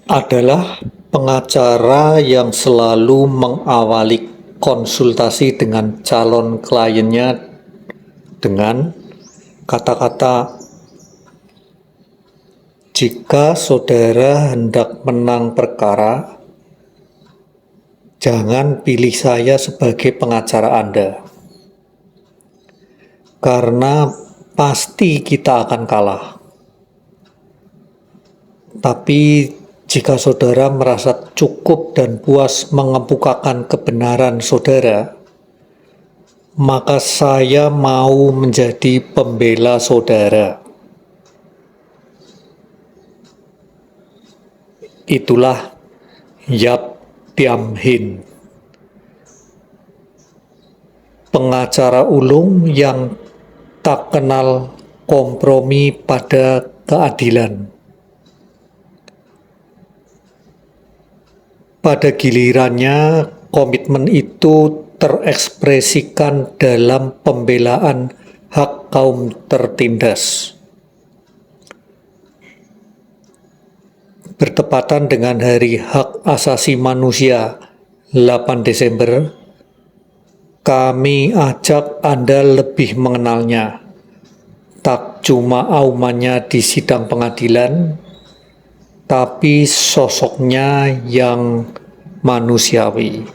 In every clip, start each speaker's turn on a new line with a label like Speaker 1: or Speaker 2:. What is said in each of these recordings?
Speaker 1: adalah pengacara yang selalu mengawali konsultasi dengan calon kliennya dengan kata-kata, "Jika saudara hendak menang perkara, jangan pilih saya sebagai pengacara Anda, karena pasti kita akan kalah. Tapi jika saudara merasa cukup dan puas mengemukakan kebenaran saudara, maka saya mau menjadi pembela saudara." Itulah Yap Thiam Hien, pengacara ulung yang tak kenal kompromi pada keadilan. Pada gilirannya, komitmen itu terekspresikan dalam pembelaan hak kaum tertindas. Bertepatan dengan Hari Hak Asasi Manusia 8 Desember, kami ajak Anda lebih mengenalnya, tak cuma aumannya di sidang pengadilan, tapi sosoknya yang manusiawi.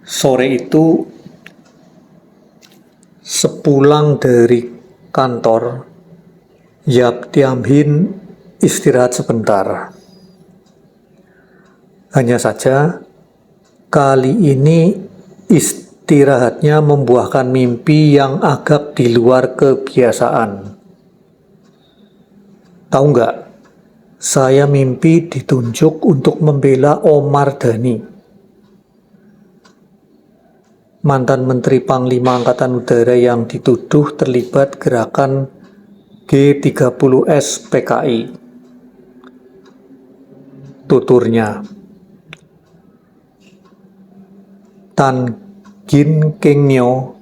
Speaker 1: Sore itu, sepulang dari kantor, Yap Thiam Hien istirahat sebentar. Hanya saja, kali ini istirahatnya membuahkan mimpi yang agak di luar kebiasaan. Tahu nggak, saya mimpi ditunjuk untuk membela Omar Dhani, mantan Menteri Panglima Angkatan Udara yang dituduh terlibat gerakan G30S PKI. Tuturnya, Tan Gin Keng Nyo,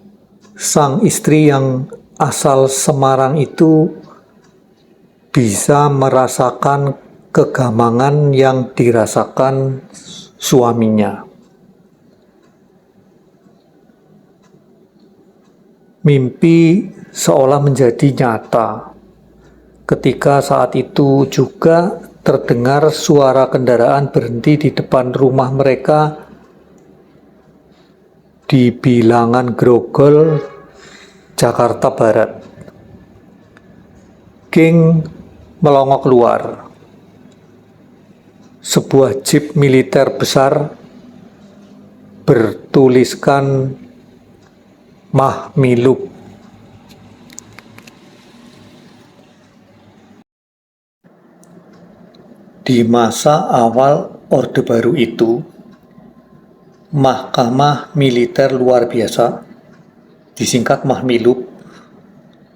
Speaker 1: sang istri yang asal Semarang itu, bisa merasakan kegamangan yang dirasakan suaminya. Mimpi seolah menjadi nyata ketika saat itu juga terdengar suara kendaraan berhenti di depan rumah mereka di Bilangan Grogol, Jakarta Barat. King melongo keluar. Sebuah jeep militer besar bertuliskan Mahmilub. Di masa awal Orde Baru itu, Mahkamah Militer Luar Biasa, disingkat Mahmilub,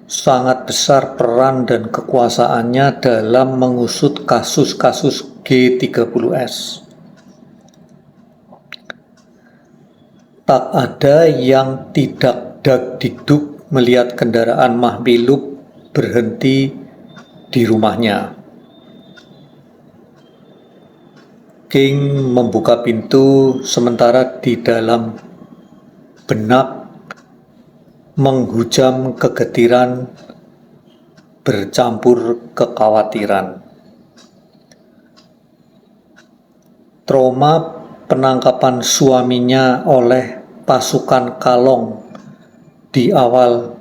Speaker 1: sangat besar peran dan kekuasaannya dalam mengusut kasus-kasus G30S. Tak ada yang tidak dagdikduk melihat kendaraan Mahmilub berhenti di rumahnya. King membuka pintu sementara di dalam benak menghujam kegetiran bercampur kekhawatiran. Trauma penangkapan suaminya oleh pasukan Kalong di awal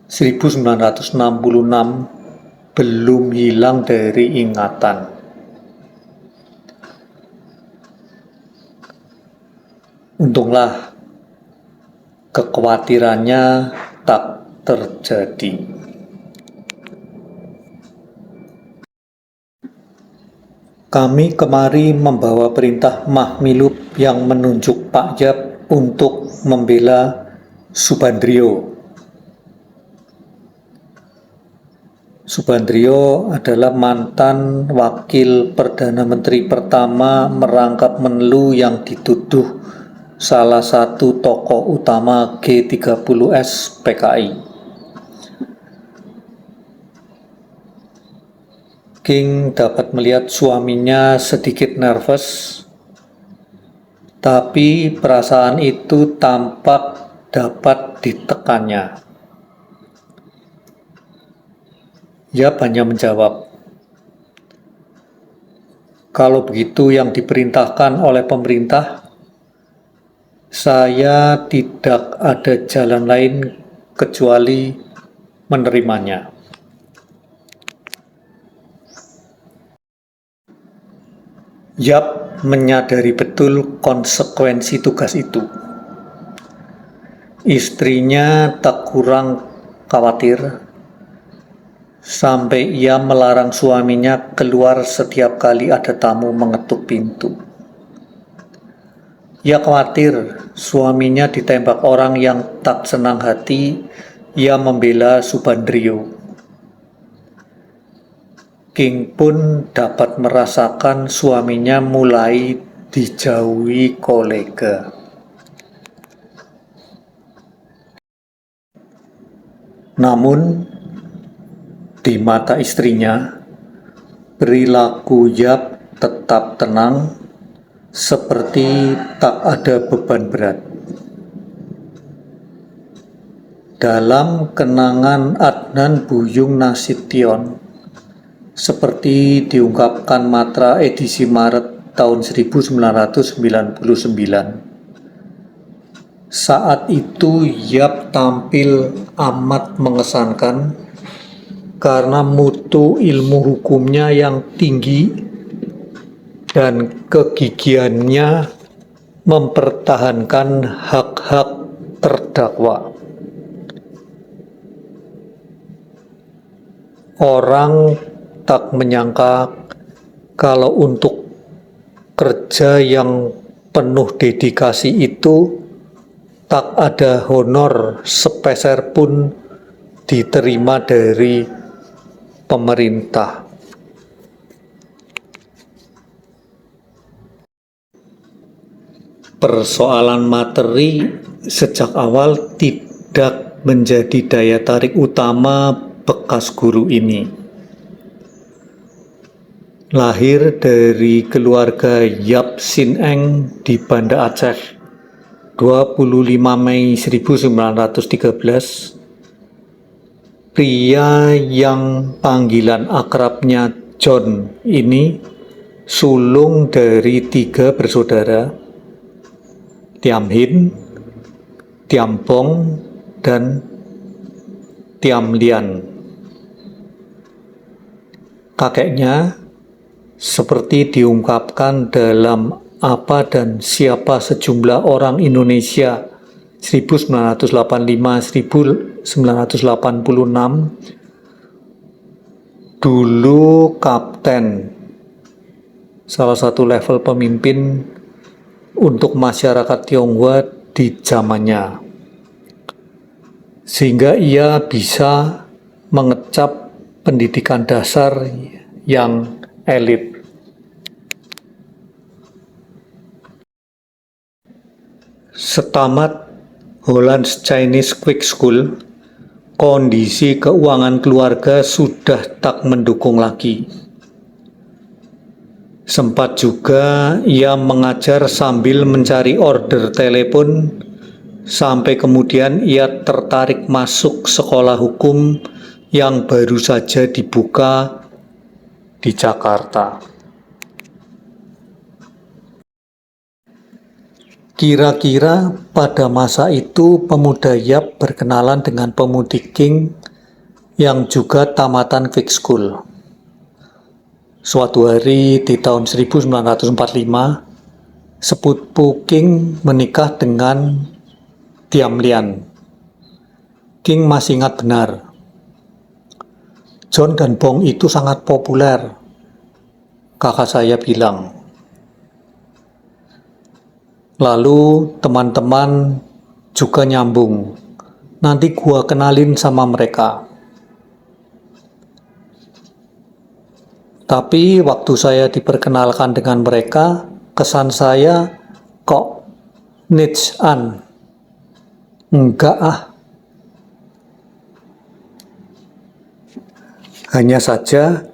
Speaker 1: 1966 belum hilang dari ingatan. Untunglah kekhawatirannya tak terjadi. Kami kemari membawa perintah Mahmilub yang menunjuk Pak Yap untuk membela Subandrio. Subandrio adalah mantan wakil Perdana Menteri pertama merangkap Menlu yang dituduh salah satu tokoh utama G30S PKI. King dapat melihat suaminya sedikit nervous, tapi perasaan itu tampak dapat ditekannya. Yap hanya menjawab, "Kalau begitu yang diperintahkan oleh pemerintah, saya tidak ada jalan lain kecuali menerimanya." Yap menyadari betul konsekuensi tugas itu. Istrinya tak kurang khawatir, sampai ia melarang suaminya keluar setiap kali ada tamu mengetuk pintu. Ia khawatir suaminya ditembak orang yang tak senang hati. Ia membela Subandrio. King pun dapat merasakan suaminya mulai dijauhi kolega. Namun, di mata istrinya, perilaku Yap tetap tenang, seperti tak ada beban berat. Dalam kenangan Adnan Buyung Nasution, seperti diungkapkan Matra edisi Maret tahun 1999, saat itu Yap tampil amat mengesankan karena mutu ilmu hukumnya yang tinggi dan kegigihannya mempertahankan hak-hak terdakwa. Orang tak menyangka kalau untuk kerja yang penuh dedikasi itu tak ada honor sepeser pun diterima dari pemerintah. Persoalan materi sejak awal tidak menjadi daya tarik utama bekas guru ini. Lahir dari keluarga Yap Sin Eng di Banda Aceh 25 Mei 1913, pria yang panggilan akrabnya John ini sulung dari 3 bersaudara, Tiam Hin, Tiam Bong, dan Tiam Lian. Kakeknya, seperti diungkapkan dalam Apa dan Siapa Sejumlah Orang Indonesia 1985-1986, dulu kapten, salah satu level pemimpin untuk masyarakat Tionghoa di zamannya, sehingga ia bisa mengecap pendidikan dasar yang elit. Setamat Holland's Chinese Quick School, kondisi keuangan keluarga sudah tak mendukung lagi. Sempat juga ia mengajar sambil mencari order telepon, sampai kemudian ia tertarik masuk sekolah hukum yang baru saja dibuka di Jakarta. Kira-kira pada masa itu pemuda Yap berkenalan dengan pemudi King yang juga tamatan Quick School. Suatu hari di tahun 1945, sepupu King menikah dengan Tiam Lian. King masih ingat benar, John dan Bong itu sangat populer, kakak saya bilang. Lalu teman-teman juga nyambung, nanti gua kenalin sama mereka. Tapi waktu saya diperkenalkan dengan mereka, kesan saya kok niche-an. Enggak ah. Hanya saja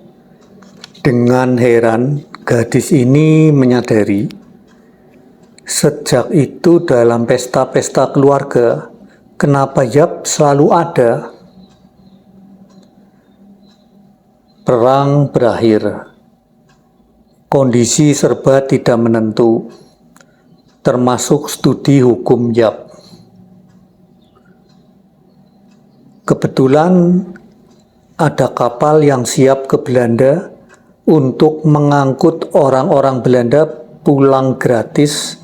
Speaker 1: Dengan heran, gadis ini menyadari sejak itu dalam pesta-pesta keluarga, kenapa Yap selalu ada. Perang berakhir. Kondisi serba tidak menentu, termasuk studi hukum Yap. Kebetulan ada kapal yang siap ke Belanda untuk mengangkut orang-orang Belanda pulang gratis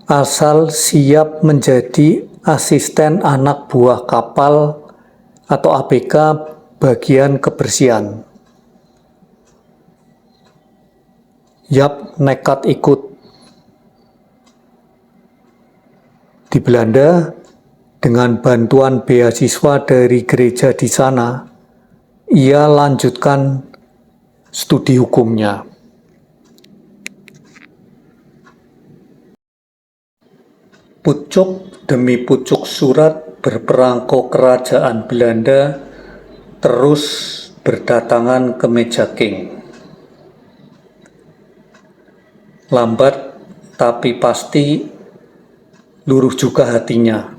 Speaker 1: asal siap menjadi asisten anak buah kapal atau ABK bagian kebersihan. Yap nekat ikut. Di Belanda, dengan bantuan beasiswa dari gereja di sana, ia lanjutkan studi hukumnya. Pucuk demi pucuk surat berperangko kerajaan Belanda terus berdatangan ke meja King. Lambat tapi pasti luruh juga hatinya.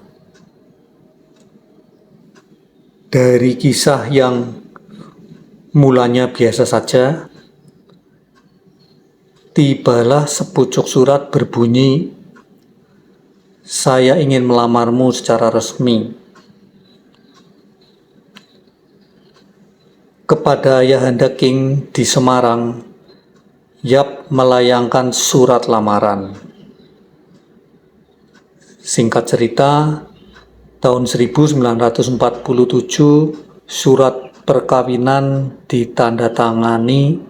Speaker 1: Dari kisah yang mulanya biasa saja, tibalah sepucuk surat berbunyi, "Saya ingin melamarmu secara resmi." Kepada Ayahanda King di Semarang, Yap melayangkan surat lamaran. Singkat cerita, tahun 1947 surat perkawinan ditandatangani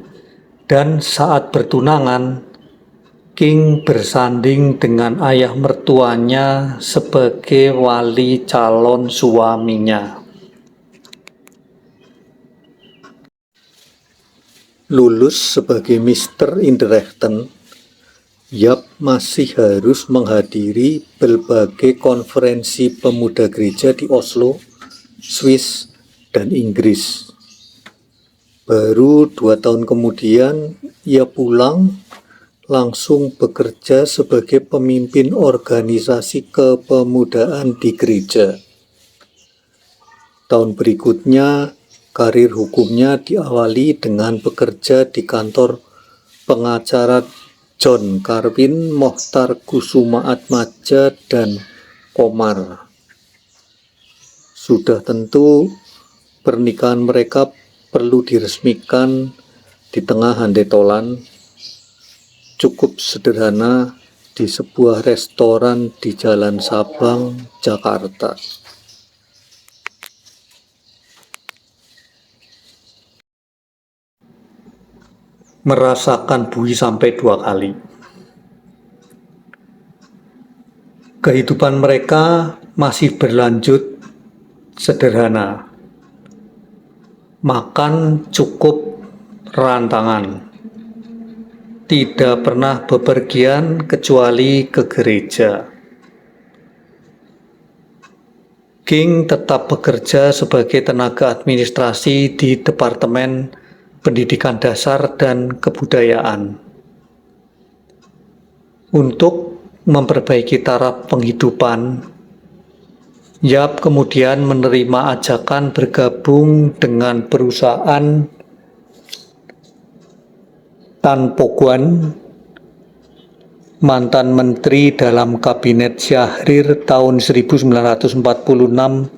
Speaker 1: dan saat bertunangan, King bersanding dengan ayah mertuanya sebagai wali calon suaminya. Lulus sebagai Mr. Inderrechten, Yap masih harus menghadiri berbagai konferensi pemuda gereja di Oslo, Swiss, dan Inggris. Baru 2 tahun kemudian, ia pulang langsung bekerja sebagai pemimpin organisasi kepemudaan di gereja. Tahun berikutnya, karir hukumnya diawali dengan bekerja di kantor pengacara John Carwin, Mohtar Kusuma Atmaja, dan Komar. Sudah tentu pernikahan mereka perlu diresmikan di tengah handetolan cukup sederhana di sebuah restoran di Jalan Sabang, Jakarta. Merasakan bui sampai 2 kali. Kehidupan mereka masih berlanjut sederhana. Makan cukup rantangan. Tidak pernah bepergian kecuali ke gereja. King tetap bekerja sebagai tenaga administrasi di Departemen Pendidikan Dasar dan Kebudayaan. Untuk memperbaiki taraf penghidupan, Yap kemudian menerima ajakan bergabung dengan perusahaan Tan Poguan, mantan menteri dalam kabinet Syahrir tahun 1946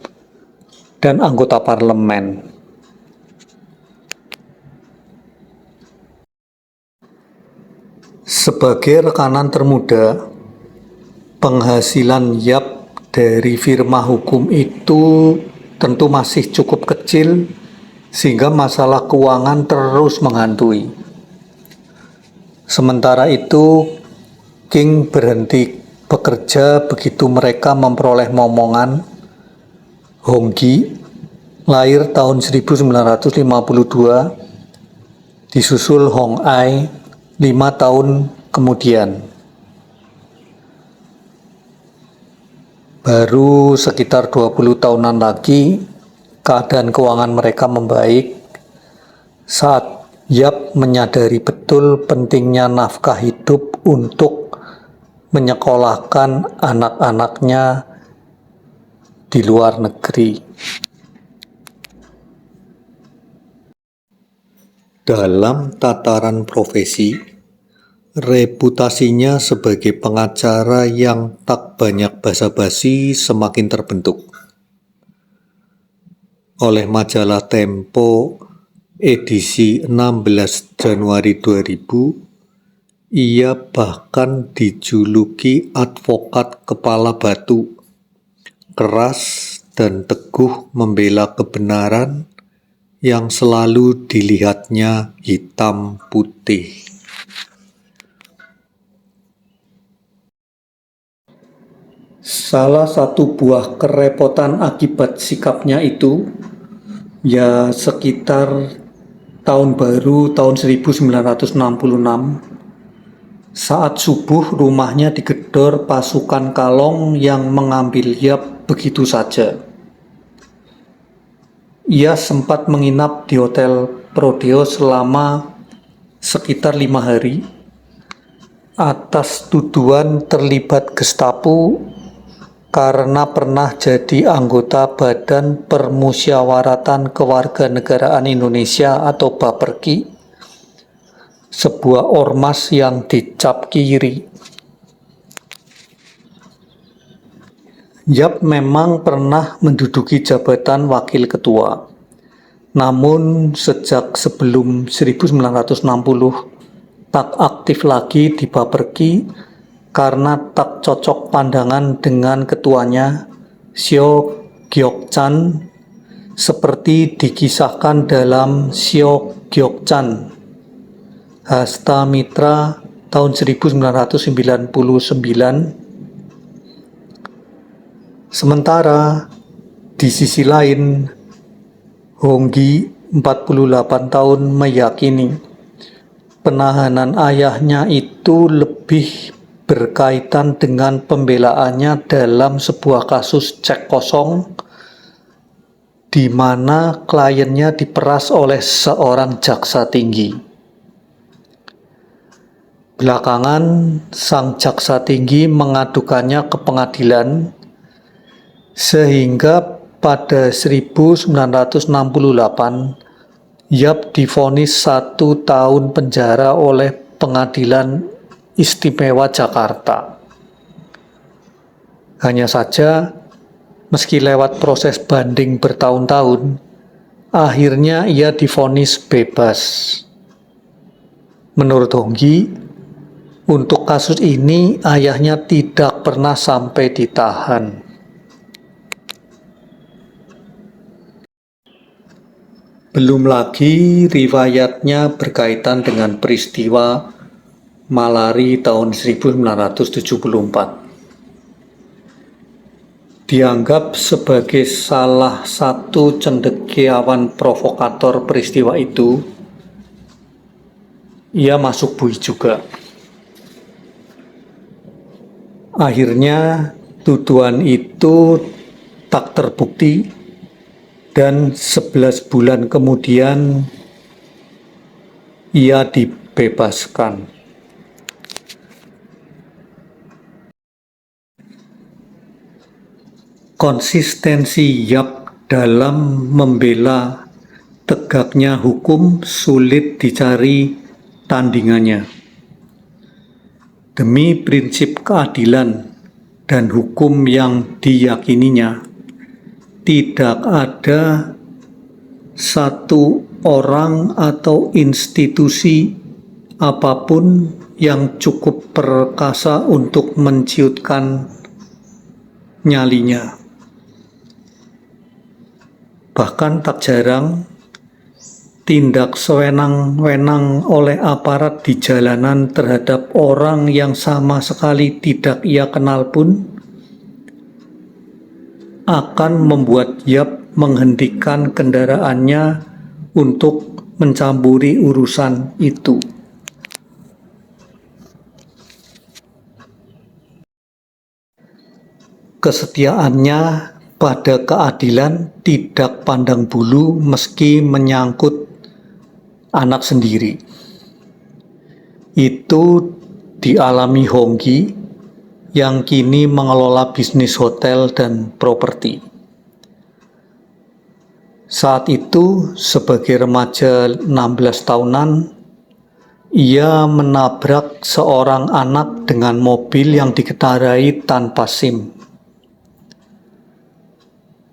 Speaker 1: dan anggota parlemen. Sebagai rekanan termuda, penghasilan Yap dari firma hukum itu tentu masih cukup kecil, sehingga masalah keuangan terus menghantui. Sementara itu, King berhenti bekerja begitu mereka memperoleh momongan. Honggi lahir tahun 1952, disusul Hong Ai 5 tahun kemudian. Baru sekitar 20 tahunan lagi, keadaan keuangan mereka membaik saat Yap menyadari betul pentingnya nafkah hidup untuk menyekolahkan anak-anaknya di luar negeri. Dalam tataran profesi, reputasinya sebagai pengacara yang tak banyak basa-basi semakin terbentuk. Oleh majalah Tempo edisi 16 Januari 2000, ia bahkan dijuluki advokat kepala batu, keras dan teguh membela kebenaran yang selalu dilihatnya hitam putih. Salah satu buah kerepotan akibat sikapnya itu, ya sekitar tahun baru tahun 1966, saat subuh rumahnya digedor pasukan Kalong yang mengambil Yap begitu saja. Ia sempat menginap di Hotel Prodeo selama sekitar 5 hari atas tuduhan terlibat Gestapo karena pernah jadi anggota Badan Permusyawaratan Kewarganegaraan Indonesia atau Baperki, sebuah ormas yang dicap kiri. Yap memang pernah menduduki jabatan wakil ketua, namun sejak sebelum 1960 tak aktif lagi di Baperki karena tak cocok pandangan dengan ketuanya, Seo Gyok-chan, seperti dikisahkan dalam Seo Gyok-chan, Hasta Mitra tahun 1999. Sementara di sisi lain, Honggi 48 tahun meyakini penahanan ayahnya itu lebih berkaitan dengan pembelaannya dalam sebuah kasus cek kosong di mana kliennya diperas oleh seorang jaksa tinggi. Belakangan, sang jaksa tinggi mengadukannya ke pengadilan, sehingga pada 1968 Yap divonis 1 tahun penjara oleh Pengadilan Istimewa Jakarta. Hanya saja, meski lewat proses banding bertahun-tahun, akhirnya ia divonis bebas. Menurut Honggi, untuk kasus ini ayahnya tidak pernah sampai ditahan. Belum lagi riwayatnya berkaitan dengan peristiwa Malari tahun 1974. Dianggap sebagai salah satu cendekiawan provokator peristiwa itu, ia masuk bui juga. Akhirnya tuduhan itu tak terbukti dan 11 bulan kemudian ia dibebaskan. Konsistensi Yap dalam membela tegaknya hukum sulit dicari tandingannya. Demi prinsip keadilan dan hukum yang diyakininya, tidak ada satu orang atau institusi apapun yang cukup perkasa untuk menciutkan nyalinya. Bahkan tak jarang, tindak sewenang-wenang oleh aparat di jalanan terhadap orang yang sama sekali tidak ia kenal pun akan membuat Yap menghentikan kendaraannya untuk mencampuri urusan itu. Kesetiaannya pada keadilan tidak pandang bulu meski menyangkut anak sendiri. Itu dialami Honggi yang kini mengelola bisnis hotel dan properti. Saat itu, sebagai remaja 16 tahunan, ia menabrak seorang anak dengan mobil yang dikendarai tanpa SIM.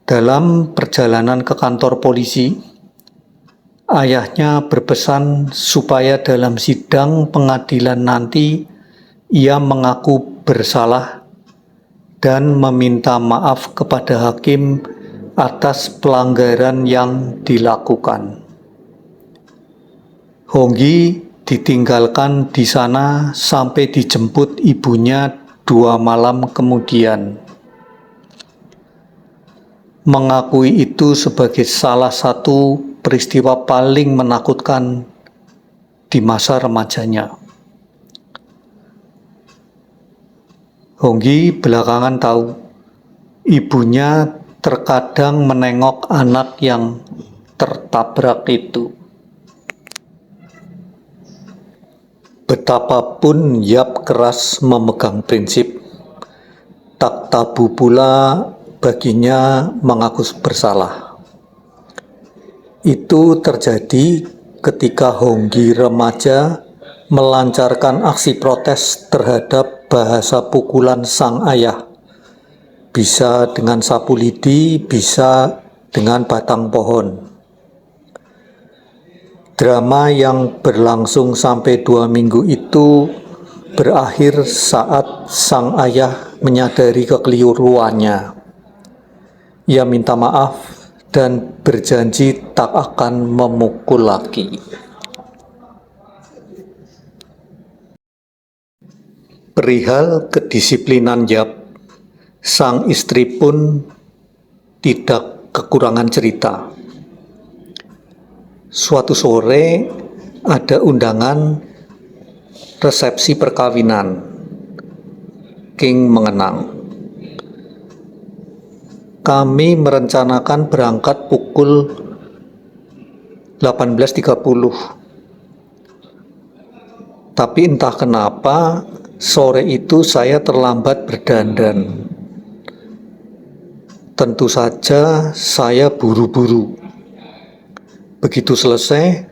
Speaker 1: Dalam perjalanan ke kantor polisi, ayahnya berpesan supaya dalam sidang pengadilan nanti ia mengaku bersalah dan meminta maaf kepada hakim atas pelanggaran yang dilakukan. Honggi ditinggalkan di sana sampai dijemput ibunya 2 malam kemudian. Mengakui itu sebagai salah satu peristiwa paling menakutkan di masa remajanya. Honggi belakangan tahu ibunya terkadang menengok anak yang tertabrak itu. Betapapun Yap keras memegang prinsip, tak tabu pula baginya mengaku bersalah. Itu terjadi ketika Honggi remaja melancarkan aksi protes terhadap bahasa pukulan sang ayah. Bisa dengan sapu lidi, bisa dengan batang pohon. Drama yang berlangsung sampai 2 minggu itu berakhir saat sang ayah menyadari kekeliruannya. Ia minta maaf dan berjanji tak akan memukul lagi. Perihal kedisiplinan Yap, sang istri pun tidak kekurangan cerita. Suatu sore ada undangan resepsi perkawinan. King mengenang. Kami merencanakan berangkat pukul 18.30. Tapi entah kenapa sore itu saya terlambat berdandan. Tentu saja saya buru-buru. Begitu selesai,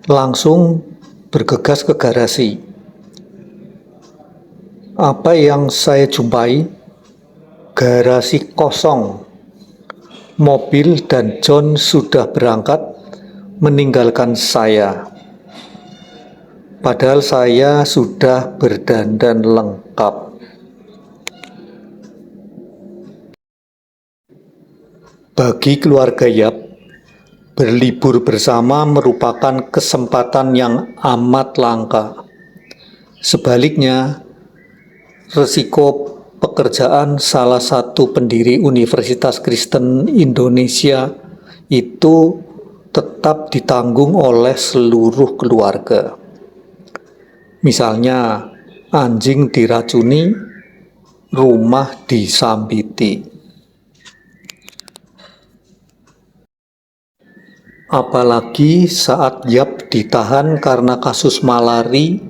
Speaker 1: langsung bergegas ke garasi. Apa yang saya jumpai? Garasi kosong. Mobil dan John sudah berangkat meninggalkan saya. Padahal saya sudah berdandan lengkap. Bagi keluarga Yap, berlibur bersama merupakan kesempatan yang amat langka. Sebaliknya, resiko pekerjaan salah satu pendiri Universitas Kristen Indonesia itu tetap ditanggung oleh seluruh keluarga. Misalnya, anjing diracuni, rumah disambiti. Apalagi saat Yap ditahan karena kasus malari,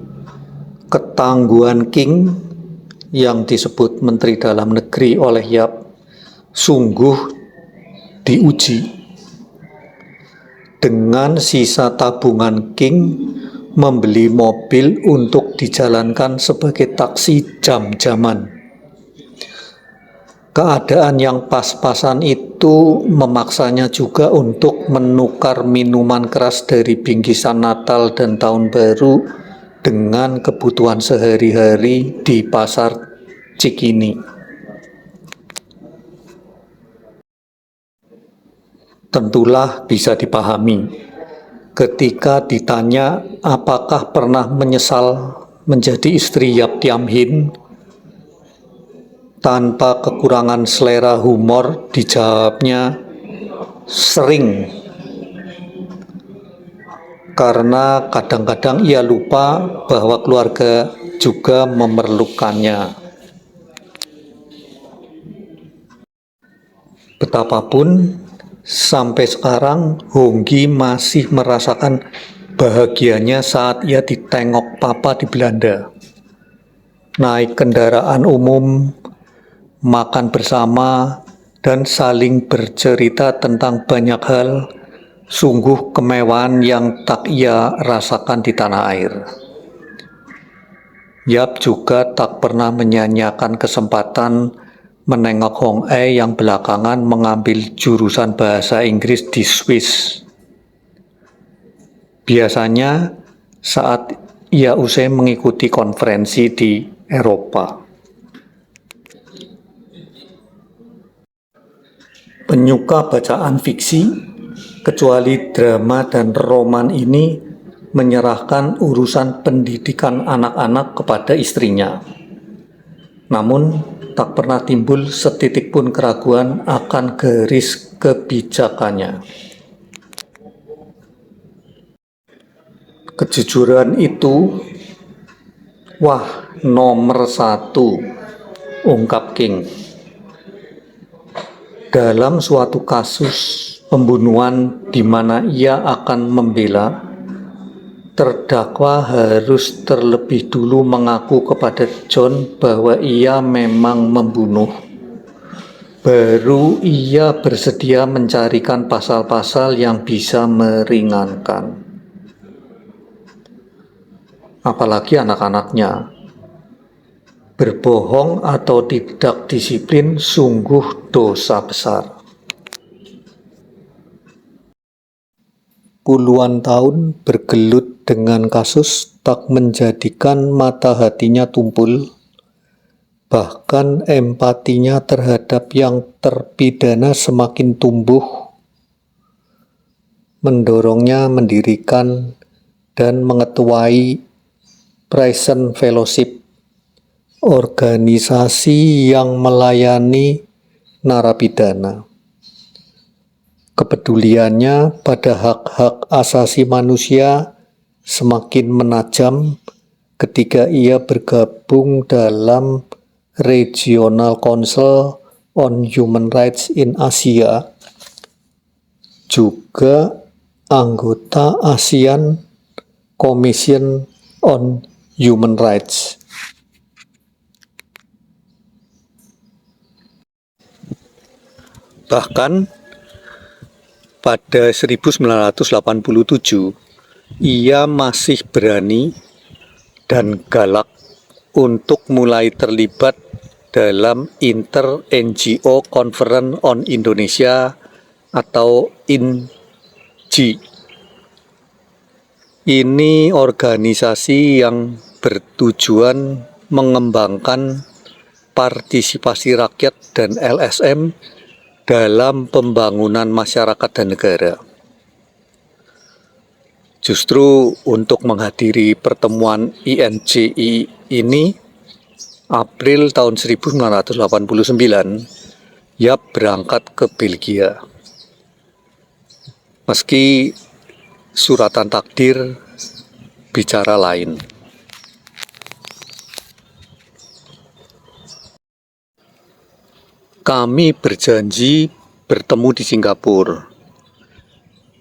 Speaker 1: ketangguhan King yang disebut Menteri Dalam Negeri oleh Yap sungguh diuji. Dengan sisa tabungan King membeli mobil untuk dijalankan sebagai taksi jam-jaman. Keadaan yang pas-pasan itu memaksanya juga untuk menukar minuman keras dari bingkisan Natal dan Tahun Baru dengan kebutuhan sehari-hari di pasar Cikini. Tentulah bisa dipahami ketika ditanya apakah pernah menyesal menjadi istri Yap Thiam Hien. Tanpa kekurangan selera humor, dijawabnya sering. Karena kadang-kadang ia lupa bahwa keluarga juga memerlukannya. Betapapun, sampai sekarang Honggi masih merasakan Bahagianya saat ia ditengok papa di Belanda. Naik kendaraan umum, makan bersama, dan saling bercerita tentang banyak hal, sungguh kemewahan yang tak ia rasakan di tanah air. Yap juga tak pernah menyanyiakan kesempatan menengok Hong E yang belakangan mengambil jurusan bahasa Inggris di Swiss. Biasanya saat ia usai mengikuti konferensi di Eropa. Penyuka bacaan fiksi, kecuali drama dan roman ini, menyerahkan urusan pendidikan anak-anak kepada istrinya. Namun, tak pernah timbul setitik pun keraguan akan garis kebijakannya. Kejujuran itu, wah, nomor 1, ungkap King. Dalam suatu kasus pembunuhan di mana ia akan membela, terdakwa harus terlebih dulu mengaku kepada John bahwa ia memang membunuh. Baru ia bersedia mencarikan pasal-pasal yang bisa meringankan. Apalagi anak-anaknya. Berbohong atau tidak disiplin sungguh dosa besar. Puluhan tahun bergelut dengan kasus tak menjadikan mata hatinya tumpul, bahkan empatinya terhadap yang terpidana semakin tumbuh, mendorongnya mendirikan dan mengetuai Prison Fellowship, organisasi yang melayani narapidana. Kepeduliannya pada hak-hak asasi manusia semakin menajam ketika ia bergabung dalam Regional Council on Human Rights in Asia, juga anggota ASEAN Commission on Human Rights. Bahkan pada 1987, ia masih berani dan galak untuk mulai terlibat dalam Inter-NGO Conference on Indonesia atau INGI. Ini organisasi yang bertujuan mengembangkan partisipasi rakyat dan LSM dalam pembangunan masyarakat dan negara. Justru untuk menghadiri pertemuan INGI ini, April tahun 1989, Yap berangkat ke Belgia. Meski suratan takdir bicara lain. Kami berjanji bertemu di Singapura.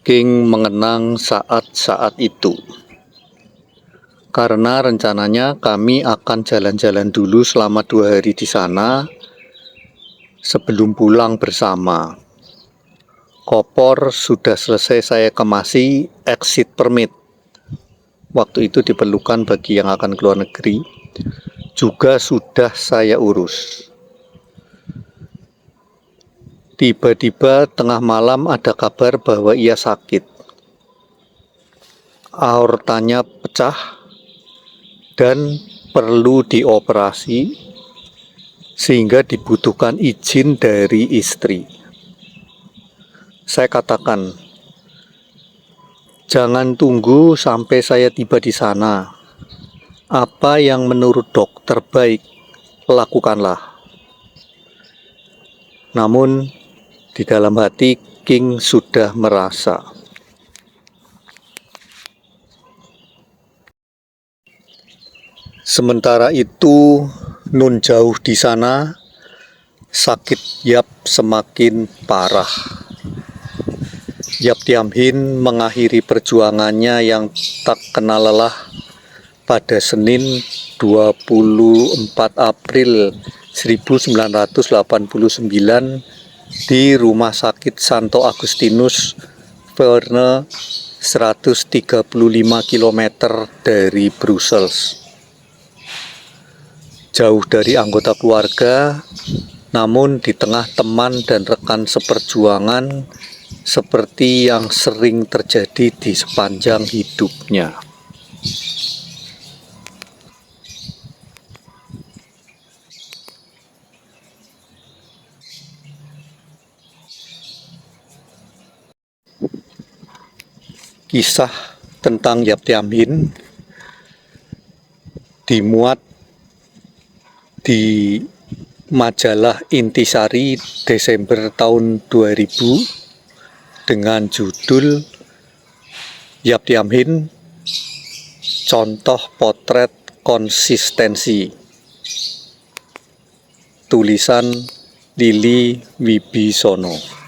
Speaker 1: King mengenang saat-saat itu. Karena rencananya kami akan jalan-jalan dulu selama 2 hari di sana sebelum pulang bersama. Kopor sudah selesai saya kemasi, exit permit. Waktu itu diperlukan bagi yang akan keluar negeri. Juga sudah saya urus. Tiba-tiba tengah malam ada kabar bahwa ia sakit. Aortanya pecah dan perlu dioperasi sehingga dibutuhkan izin dari istri. Saya katakan, jangan tunggu sampai saya tiba di sana. Apa yang menurut dokter baik, lakukanlah. Namun, di dalam hati King sudah merasa. Sementara itu, nun jauh di sana, sakit Yap semakin parah. Yap Thiam Hien mengakhiri perjuangannya yang tak kenal lelah pada Senin 24 April 1989 di Rumah Sakit Santo Agustinus, Veurne, 135 km dari Brussels. Jauh dari anggota keluarga, namun di tengah teman dan rekan seperjuangan seperti yang sering terjadi di sepanjang hidupnya. Kisah tentang Yap Thiam Hien dimuat di majalah Intisari Desember tahun 2000 dengan judul Yap Thiam Hien, Contoh Potret Konsistensi, tulisan Lili Wibisono.